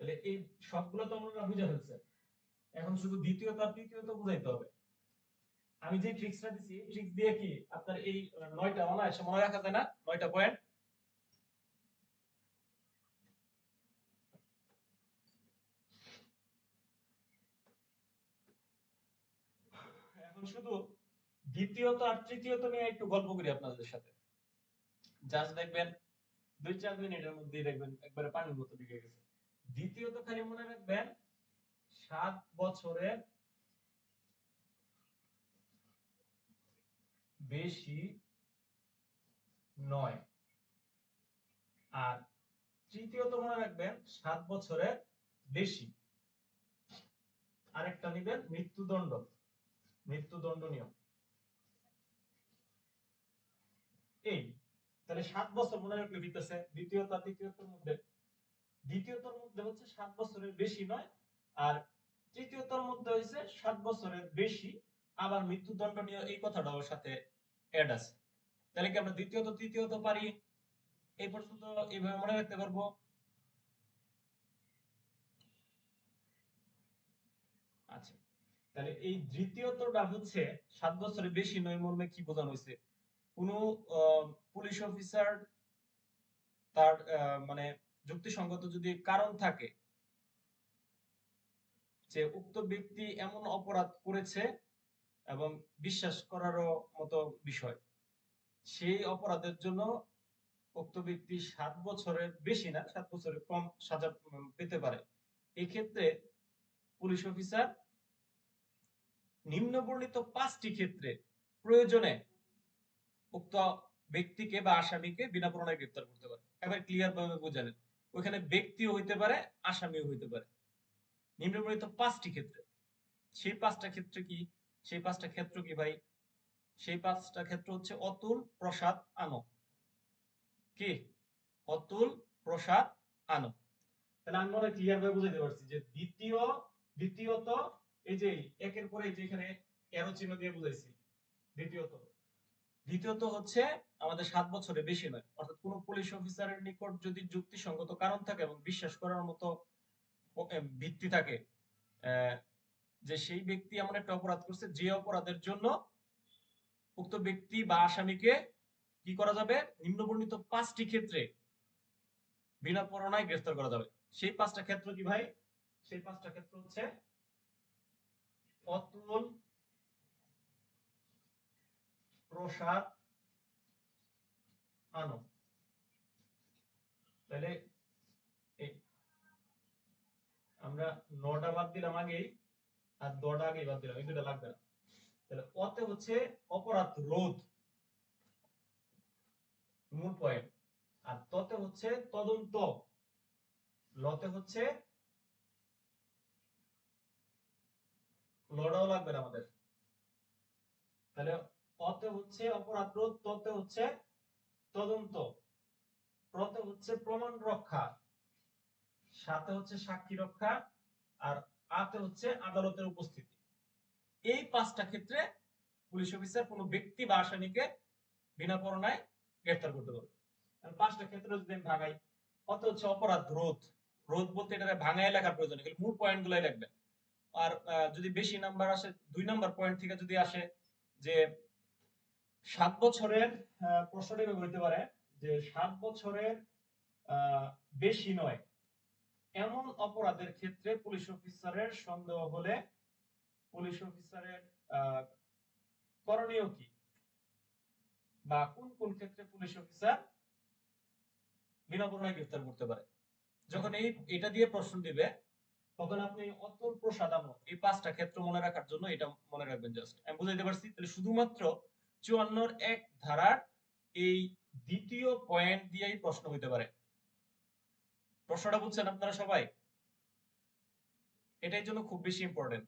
তাহলে এই সবগুলো তো আমরা বুঝে ফেলছি, এখন শুধু দ্বিতীয়ত আর তৃতীয়ত বুঝাইতে হবে। আমি যে ট্রিক্সটা দিছি, ট্রিক্স দিয়ে কি আপনার এই 9টা অনায়াসে মনে রাখা যায় না? 9টা পয়েন্ট। এখন শুধু দ্বিতীয়ত আর তৃতীয়ত নিয়ে একটু গল্প করি আপনাদের সাথে। জাস্ট দেখবেন 2-4 মিনিটের মধ্যেই দেখবেন একবারে পানির মতো ঢুকে গেছে। দ্বিতীয়ত খালি মনে রাখবেন 7 বছরের বেশি নয়। আর তৃতীয়ত মনে রাখবেন 7 বছরের বেশি। আরেকটা নেবেন মৃত্যুদণ্ডনীয়। এই তাহলে 7 বছর মনে রাখলে দিতেছে দ্বিতীয়ত আর তৃতীয়তর মধ্যে। দ্বিতীয়তর মধ্যে হচ্ছে 7 বছরের বেশি নয়, আর তৃতীয়তর মধ্যে হইছে 7 বছরের বেশি আবার মৃত্যুদণ্ডনীয়, এই কথাটা ওর সাথে অ্যাড আছে। তাহলে কি আমরা দ্বিতীয়ত তৃতীয়ত পারি? এই পর্যন্ত এইভাবে মনে রাখতে পারবো। আচ্ছা, তাহলে এই দ্বিতীয়তটা হচ্ছে 7 বছরের বেশি নয় মর্মে কি বোঝানো হয়েছে? কোন পুলিশ অফিসার তার মানে যুক্তিসঙ্গত যদি কারণ থাকে যে উক্ত ব্যক্তি এমন অপরাধ করেছে এবং বিশ্বাস করারও মতো বিষয়, সেই অপরাধের জন্য উক্ত ব্যক্তি 7 বছরের বেশি না 7 বছরের কম সাজা পেতে পারে। এই ক্ষেত্রে পুলিশ অফিসার নিম্ন বর্ণিত 5টি ক্ষেত্রে প্রয়োজনে উক্ত ব্যক্তিকে বা আসামিকে বিনা প্রণয় গ্রেফতার করতে পারে। এবার ক্লিয়ার ভাবে বুঝালেন, ওখানে ব্যক্তিও হইতে পারে আসামিও হইতে পারে নিম্নবর্ণিত 5টি ক্ষেত্রে। সেই 5টা ক্ষেত্রে কি? সেই 5টা ক্ষেত্র কি ভাই? সেই 5টা ক্ষেত্র হচ্ছে অতুল, প্রসাদ, আনো। কি? অতুল, প্রসাদ, আনো। তাহলে আমি মনে ক্লিয়ার ভাবে বুঝাইতে পারছি যে দ্বিতীয়ত এই যে একের পরে যে এখানে এরো চিহ্ন দিয়ে বুঝাইছি। দ্বিতীয়ত হচ্ছে আমাদের 7 বছরের বেশি নয়, অর্থাৎ কোন পুলিশ অফিসারের নিকট যদি যুক্তিসঙ্গত কারণ থাকে এবং বিশ্বাস করার মতো ভিত্তি থাকে যে সেই ব্যক্তি এমন একটা অপরাধ করছে যে অপরাধের জন্য উক্ত ব্যক্তি বা আসামিকে কি করা যাবে? নিম্নবর্ণিত 5টি ক্ষেত্রে বিনা প্রণয় গ্রেফতার করা যাবে। সেই 5টা ক্ষেত্র কি ভাই? সেই 5টা ক্ষেত্র হচ্ছে অতুল, প্রসাদ, আনো। তাহলে আমরা 9টা বাদ দিলাম আগেই, আর 10টা আগেই বাদ দিলাম, এই দুটো লাগবে না। তাহলে অতে হচ্ছে অপরাধ রোধ, মূল পয়েন্ট। আর ততে হচ্ছে তদন্ত, লতে হচ্ছে লড়াও লাগবে না আমাদের। তাহলে অতে হচ্ছে অপরাধ রোধ, ততে হচ্ছে তদন্ত, প্রতে হচ্ছে প্রমাণ রক্ষা, সাথে হচ্ছে সাক্ষী রক্ষা, আর আতে হচ্ছে আদালতের উপস্থিতি। এই 5টা ক্ষেত্রে পুলিশ অফিসার কোনো ব্যক্তি বা আসামিকে বিনা প্রণয় গ্রেফতার করতে পারবে। 5টা ক্ষেত্রে যদি আমি ভাগাই, অত হচ্ছে অপরাধ রোধ। রোধ বলতে এটা ভাঙায় লেখার প্রয়োজন নেই, মূল পয়েন্ট গুলাই লিখবেন। আর যদি বেশি নাম্বার আসে 2 নাম্বার পয়েন্ট থেকে যদি আসে যে 7 বছরের প্রশ্নটা এভাবে হইতে পারে যে 7 বছরের বেশি নয় এমন অপরাধের ক্ষেত্রে পুলিশ অফিসারের সন্দেহ হলে পুলিশ অফিসারের করণীয় কি, বা কোন কোন ক্ষেত্রে পুলিশ অফিসার বিনা প্রণয় গ্রেফতার করতে পারে। যখন এটা দিয়ে প্রশ্ন দিবে তখন আপনি অতুল, প্রসাদ, আনো এই 5টা ক্ষেত্র মনে রাখার জন্য এটা মনে রাখবেন। জাস্ট আমি বুঝাইতে পারছি? তাহলে শুধুমাত্র 54 এক ধারার এই দ্বিতীয় পয়েন্ট দিয়েই প্রশ্ন হইতে পারে। প্রশ্নটা বুঝছেন আপনারা সবাই? এটাই জন্য খুব বেশি ইম্পর্টেন্ট।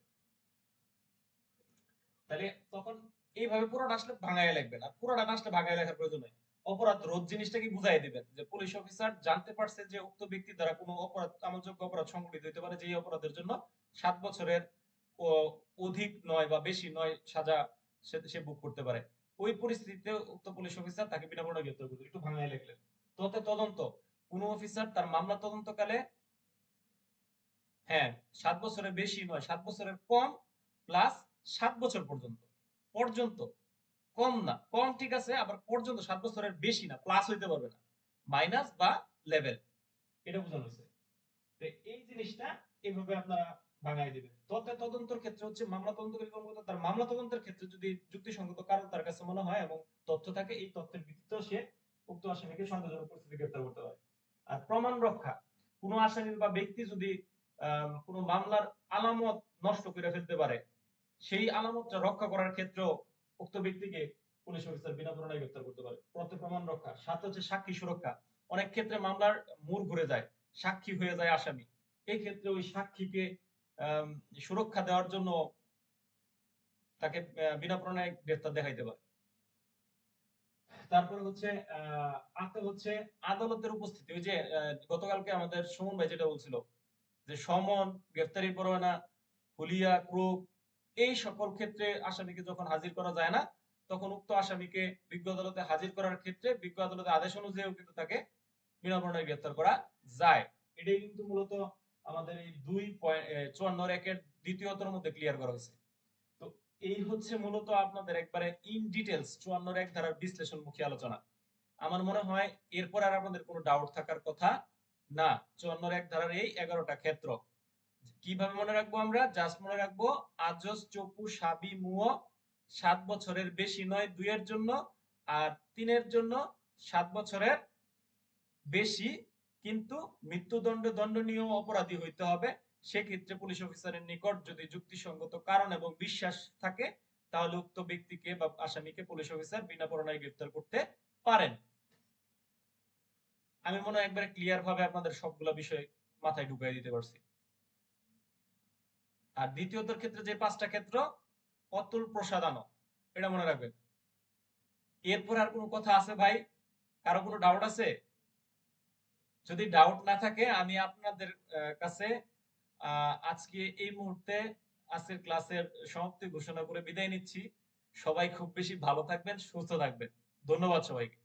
তাহলে তখন এইভাবে পুরোটা আসলে ভাঙায় লিখবেন, আর পুরোটা না আসলে ভাঙায় লেখার প্রয়োজন নেই। অপরাধ রোধ জিনিসটা কি বুঝাই দিবেন যে পুলিশ অফিসার জানতে পারছে যে উক্ত ব্যক্তি দ্বারা কোনো অপরাধ, আমলযোগ্য অপরাধ সংঘটিত হতে পারে, যে অপরাধের জন্য 7 বছরের অধিক নয় বা বেশি নয় সাজা সে ভোগ করতে পারে। ওই পরিস্থিতিতে উক্ত পুলিশ অফিসার তাকে বিনা প্রণয় গ্রেফতার করবে। একটু ভাঙায় লিখলেন। ততে তদন্ত, কোন অফিসার তার মামলা তদন্তকালে 7 বছরের বেশি নয় 7 বছরের কম প্লাস 7 বছর পর্যন্ত, পর্যন্ত কম না, কম ঠিক আছে, আবার পর্যন্ত 7 বছরের বেশি না, প্লাস হইতে পারবে না, মাইনাস বা লেভেল, এটা বোঝানো হয়েছে। তো এই জিনিসটা এইভাবে আপনারা ভাঙাই দিবেন। তথ্য তদন্তের ক্ষেত্রে হচ্ছে মামলা তদন্তকারী কর্মকর্তা তার মামলা তদন্তের ক্ষেত্রে যদি যুক্তিসঙ্গত কারণ তার কাছে মনে হয় এবং তথ্য থাকে, এই তথ্যের ভিত্তিতে সে উক্ত আসামিকে সন্দেহজনক পরিস্থিতি গ্রেফতার করতে পারে। আর প্রমাণ রক্ষা, কোন আসামি বা ব্যক্তি যদি কোনো মামলার আলামত নষ্ট করে ফেলতে পারে, সেই আলামতটা রক্ষা করার ক্ষেত্রে উক্ত ব্যক্তিকে পুলিশ অফিসার বিনা পরোয়ানায় গ্রেফতার করতে পারে। তথ্য প্রমাণ রক্ষা, সাথে হচ্ছে সাক্ষী সুরক্ষা। অনেক ক্ষেত্রে মামলার মোড় ঘুরে যায়, সাক্ষী হয়ে যায় আসামি, এই ক্ষেত্রে ওই সাক্ষীকে সুরক্ষা দেওয়ার জন্য তাকে বিনা পরোয়ানায় গ্রেফতার দেখাইতে পারে। তারপরে হচ্ছে হচ্ছে আদালতের উপস্থিতি। ওই যে গতকালকে আমাদের সুমন ভাই যেটা বলছিল যে সমন, গ্রেফতারি পরোয়ানা, হুলিয়া, ক্রোক, এই সকল ক্ষেত্রে আসামিকে যখন হাজির করা যায় না, তখন উক্ত আসামিকে বিজ্ঞ আদালতে হাজির করার ক্ষেত্রে বিজ্ঞ আদালতের আদেশ অনুযায়ীও কিন্তু তাকে বিনা পরোয়ানায় গ্রেফতার করা যায়। এটাই কিন্তু মূলত আমাদের এই 2.54 এর দ্বিতীয়তর মধ্যে ক্লিয়ার করা হয়েছে। তো এই হচ্ছে মূলত আপনাদের একবারে ইন ডিটেলস 54 ধারার বিশ্লেষণমুখী আলোচনা। আমার মনে হয় এরপর আর আপনাদের কোনো ডাউট থাকার কথা না। 54 ধারার এই 11টা ক্ষেত্র কিভাবে মনে রাখবো আমরা? জাস্ট মনে রাখবো আজজ, চপু, সাবি, মুও 7 বছরের বেশি নয় 2 এর জন্য, আর 3 এর জন্য 7 বছরের বেশি কিন্তু মৃত্যুদণ্ড দণ্ডনীয় অপরাধী হইতে হবে। সেক্ষেত্রে পুলিশ অফিসারের নিকট যদি যুক্তিসঙ্গত কারণ এবং বিশ্বাস থাকে, তাহলে উক্ত ব্যক্তিকে বা আসামিকে পুলিশ অফিসার বিনা পরোয়ানায় গ্রেফতার করতে পারেন। আমি মনে হয় একবারে ক্লিয়ার ভাবে আপনাদের সবগুলা বিষয় মাথায় ঢুকাই দিতে পারছি। আর দ্বিতীয়তর ক্ষেত্রে যে 5টা ক্ষেত্র, অতুল প্রসাদানো, এটা মনে রাখবেন। এরপর আর কোনো কথা আছে ভাই? কারো কোনো ডাউট আছে? যদি ডাউট না থাকে আমি আপনাদের কাছে আজকে এই মুহূর্তে আজকের ক্লাসের সমাপ্তি ঘোষণা করে বিদায় নিচ্ছি। সবাই খুব বেশি ভালো থাকবেন, সুস্থ থাকবেন। ধন্যবাদ সবাইকে।